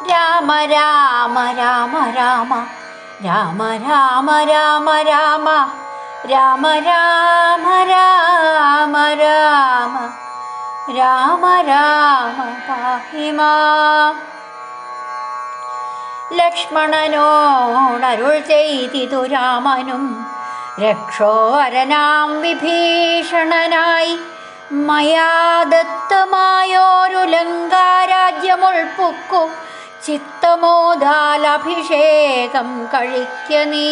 രാമ രാമ രാമ രാമ രാമ രാമ രാമ രാമ രാമ രാമ രാമ രാമ രാമ രാമ പാഹി മാം. ലക്ഷ്മണനോടരുൾ ചെയ്തിതു രാമനും രക്ഷോവരനാം വിഭീഷണനായി. മയാ ദത്തമായോരു ലങ്കാരാജ്യമുൾപ്പുക്കു ചിത്തമോദാലഭിഷേകം കഴിക്ക നീ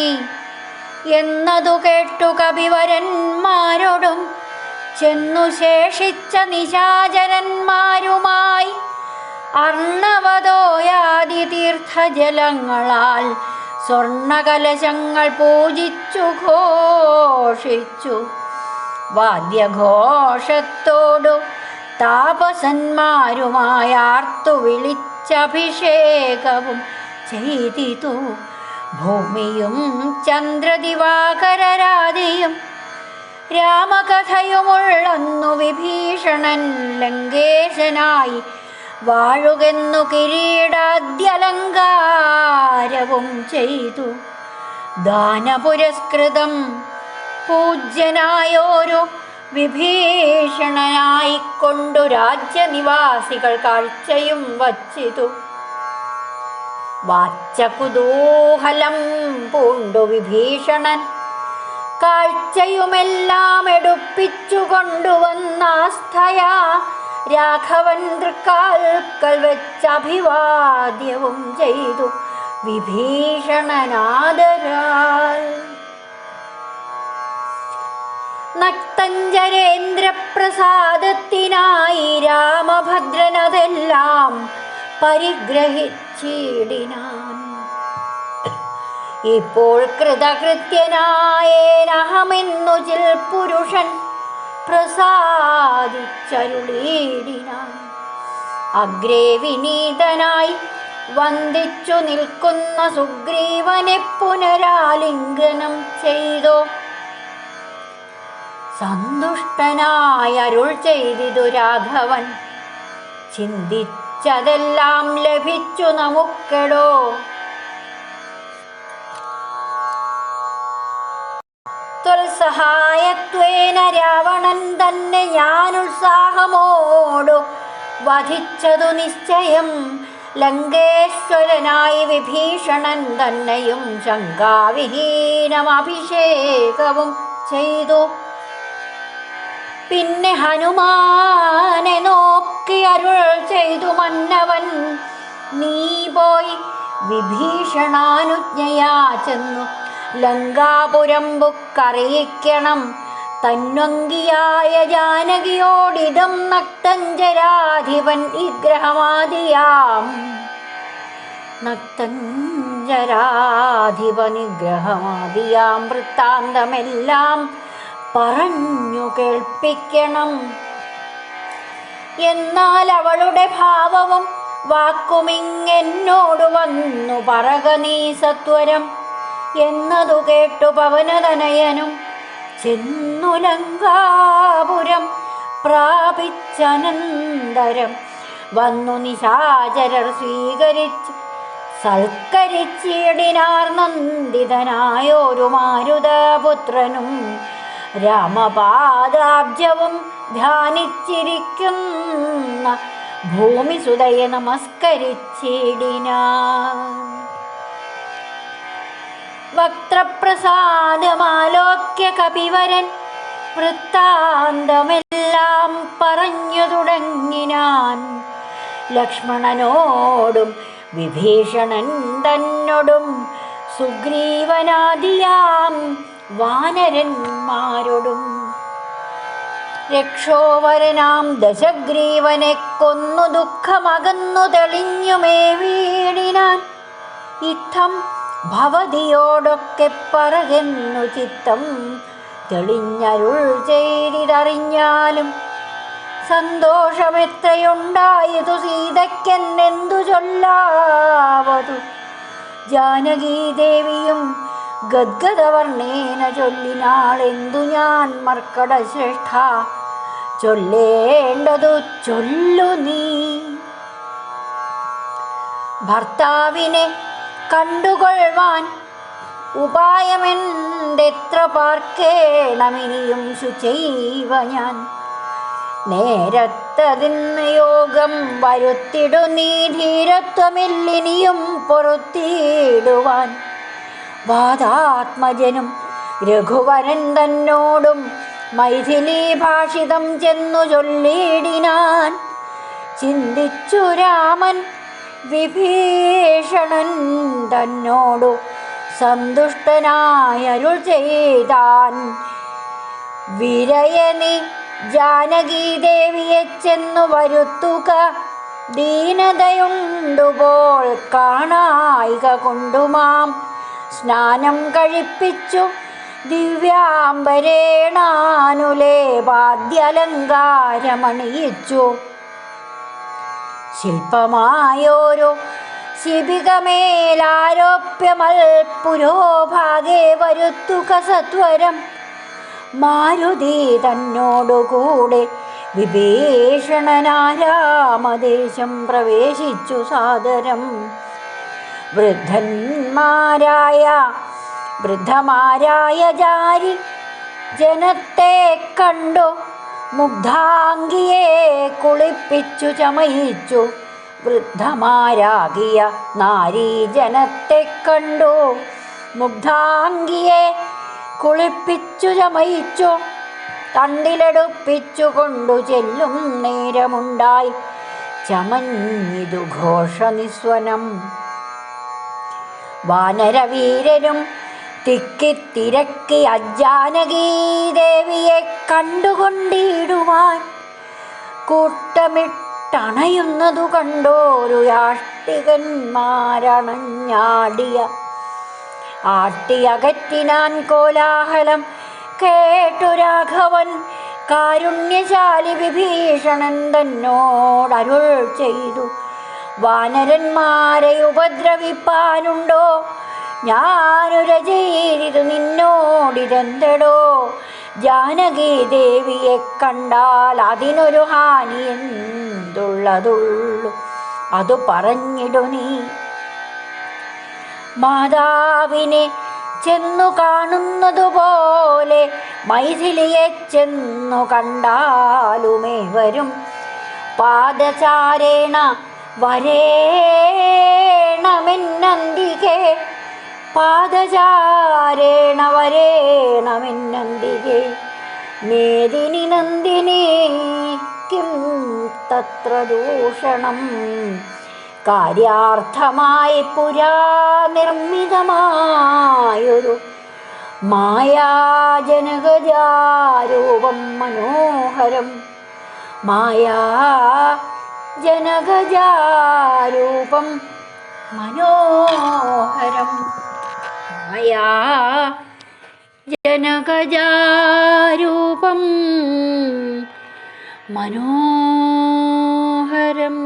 എന്നതു കേട്ടു കപിവരന്മാരോടും ചെന്നു ശേഷിച്ച നിശാചരന്മാരുമായി അർണവതോയാദി തീർത്ഥജലങ്ങളാൽ സ്വർണകലശങ്ങൾ പൂജിച്ചു ഘോഷിച്ചു. വാദ്യഘോഷത്തോടു താപസന്മാരുമായാർത്തു വിളിച്ചഭിഷേകവും ചെയ്തിതു. ഭൂമിയും ചന്ദ്രദിവാകരരാതിയും രാമകഥയുമുള്ളന്നു വിഭീഷണൻ ലങ്കേശനായി വാഴുകെന്നു കിരീടാദ്യലങ്കാരവും ചെയ്തു. ദാനപുരസ്കൃതം പൂജ്യനായോരു വിഭീഷണനായിക്കൊണ്ടു രാജ്യനിവാസികൾ കാഴ്ചയും വച്ചിതു. വാച്ചകുതൂഹലം പൂണ്ടു വിഭീഷണൻ കാഴ്ചയുമെല്ലാം എടുപ്പിച്ചു കൊണ്ടുവന്നാസ്ഥയാ രാഘവൻ തൃക്കാൽക്കൽ വെച്ചഭിവാദ്യവും ചെയ്തു വിഭീഷണനാദരാൽ. നക്തഞ്ചരേന്ദ്രപ്രസാദത്തിനായി രാമഭദ്രനതെല്ലാം പരിഗ്രഹിച്ചിടിനാൻ. ഇപ്പോൾ കൃതകൃത്യനായേനഹമെന്നു ചിൽ പുരുഷൻ പ്രസാദിച്ചരുളീടിനാൻ. അഗ്രേ വിനീതനായി വന്ദിച്ചു നിൽക്കുന്ന സുഗ്രീവനെ പുനരാലിംഗനം ചെയ്തോ. സന്തുഷ്ടനായി അരുൾ ചെയ്തിതു രാഘവൻ, ചിന്തിച്ചതെല്ലാം ലഭിച്ചു നമുക്കെടോ. ത്വൽസഹായത്വേന രാവണൻ തന്നെ ഞാനുത്സാഹമോടു വധിച്ചതു നിശ്ചയം. ലങ്കേശ്വരനായി വിഭീഷണൻ തന്നെയും ശങ്കാവിഹീനം അഭിഷേകവും ചെയ്തു. പിന്നെ ഹനുമാനെ നോക്കി അരുൾ ചെയ്തു മന്നവൻ, നീ പോയി വിഭീഷണാനുജ്ഞയാ ചെന്നു ലങ്കാപുരം ബുക്കറിയിക്കണം. തന്വങ്കിയായ ജാനകിയോടിതം നക്തഞ്ചരാധിപൻ നിഗ്രഹമാദിയാം. നക്തഞ്ചരാധിപനിഗ്രഹമാദിയാം വൃത്താന്തമെല്ലാം പറഞ്ഞു കേൾപ്പിക്കണം. എന്നാൽ അവളുടെ ഭാവവും വാക്കുമിങ്ങെന്നോട് വന്നു പറക നീ സത്വരം എന്നതു കേട്ടു പവനതനയനും ചെന്നു ലങ്കാപുരം പ്രാപിച്ചനന്തരം വന്നു നിശാചരർ സ്വീകരിച്ച് സൽക്കരിച്ചിടിനാർ. നന്ദിതനായൊരു മാരുതപുത്രനും രാമപാദാബ്ജവും ധ്യാനിച്ചിരിക്കുന്ന ഭൂമിസുതയെ നമസ്കരിച്ചിടിനാർ. വക്ത്രപ്രസാദമാലോക്യ കപിവരൻ വൃത്താന്തമെല്ലാം പറഞ്ഞു തുടങ്ങിനാൻ. ലക്ഷ്മണനോടും വിഭീഷണൻ തന്നോടും സുഗ്രീവനാദിയാം വാനരന്മാരോടും. രക്ഷോവരനാം ദശഗ്രീവനെ കൊന്നു ദുഃഖമകന്നു തെളിഞ്ഞുമേ വീടിനാൻ. ഇത്തം ഭവതിയോടൊക്കെ പറകെന്നു ചിത്തം തെളിഞ്ഞരുൾ ചെയ്തിതറിഞ്ഞാലും സന്തോഷമെത്രയുണ്ടായതു സീതയ്ക്കെന്നെന്തു ചൊല്ലാവതു. ജാനകീദേവിയും ഗദ്ഗദവർണ്ണേന ചൊല്ലിനാളെന്തു ഞാൻ മർക്കടശ്രേഷ്ഠ ചൊല്ലേണ്ടതു ചൊല്ലു നീ. ഭർത്താവിനെ കണ്ടുകൊള്ളുവാൻ ഉപായമെന്തെത്ര പാർക്കേണമിനിയും ശുചൈവ ഞാൻ. നേരത്തതിന് യോഗം വരുത്തിടു നീ ധീരത്വമില്ലിനിയും പൊറുത്തിടുവാൻ. വാദാത്മജനും രഘുവരൻ തന്നോടും മൈഥിലീ ഭാഷിതം ചെന്നു ചൊല്ലിടിനാൻ. ചിന്തിച്ചു രാമൻ വിഭീഷണൻ തന്നോടു സന്തുഷ്ടനായരുൾ ചെയ്താൻ. വിരയനി ജാനകീദേവിയെ ചെന്നു വരുത്തുക, ദീനതയുണ്ടുപോൾ കാണായിക കൊണ്ടുമാം. സ്നാനം കഴിപ്പിച്ചു ദിവ്യാംബരേണാനുലേപാദ്യലങ്കാരമണിയിച്ചു. ശില്പമായോരോ ശിബികമേലാരോപ്യമൽപുരോഭാഗേ വരുത്തുക സത്വരം. മാരുതി തന്നോടുകൂടെ വിഭീഷണനാരാമദേശം പ്രവേശിച്ചു സാദരം. വൃദ്ധമാരായ ജാരി ജനത്തെ കണ്ടു മുഗ്ധാംഗിയെ കുളിപ്പിച്ചു ചമയിച്ചു. വൃദ്ധമാരാകിയ നാരീജനത്തെ കണ്ടു മുഗ്ധാംഗിയെ കുളിപ്പിച്ചു ചമയിച്ചു. തണ്ടിലെടുപ്പിച്ചു കൊണ്ടു ചെല്ലും നേരമുണ്ടായി ചമഞ്ഞിതു ഘോഷനിസ്വനം. വാനരവീരരും തിക്കിത്തിരക്കി അജാനകീദേവിയെ കണ്ടുകൊണ്ടിടുവാൻ കൂട്ടമിട്ടണയുന്നതു കണ്ടോരു ആട്ടിയകറ്റിനാൻ കോലാഹലം കേട്ടു രാഘവൻ. കാരുണ്യശാലി വിഭീഷണൻ തന്നോടരുൾ ചെയ്തു. വാനരന്മാരെ ഉപദ്രവിപ്പാനുണ്ടോ? ഞാനുര ചെയ്തിതു നിന്നോടിതെന്തടോ? ജാനകീദേവിയെ കണ്ടാൽ അതിനൊരു ഹാനി എന്തുള്ളതുള്ളു, അതു പറഞ്ഞിടു നീ. മാതാവിനെ ചെന്നു കാണുന്നതുപോലെ മൈഥിലിയെ ചെന്നു കണ്ടാലുമേവരും പാദചാരേണ വരേണമെന്നന്തികെ. പാദചാരേണ വരേണമെന്നന്തികെ. മേദിനി നന്ദിനി കിം തത്ര ദൂഷണം. കാര്യാർത്ഥമായി പുരാ നിർമ്മിതമായൊരു മായാജനകജാരൂപം മനോഹരം. മായാജനകജാരൂപം മനോഹരം. മായാജനകജാരൂപം മനോഹരം.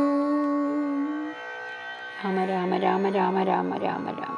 രാമ രാമ രാമ രാമ രാമ രാമ രാമ.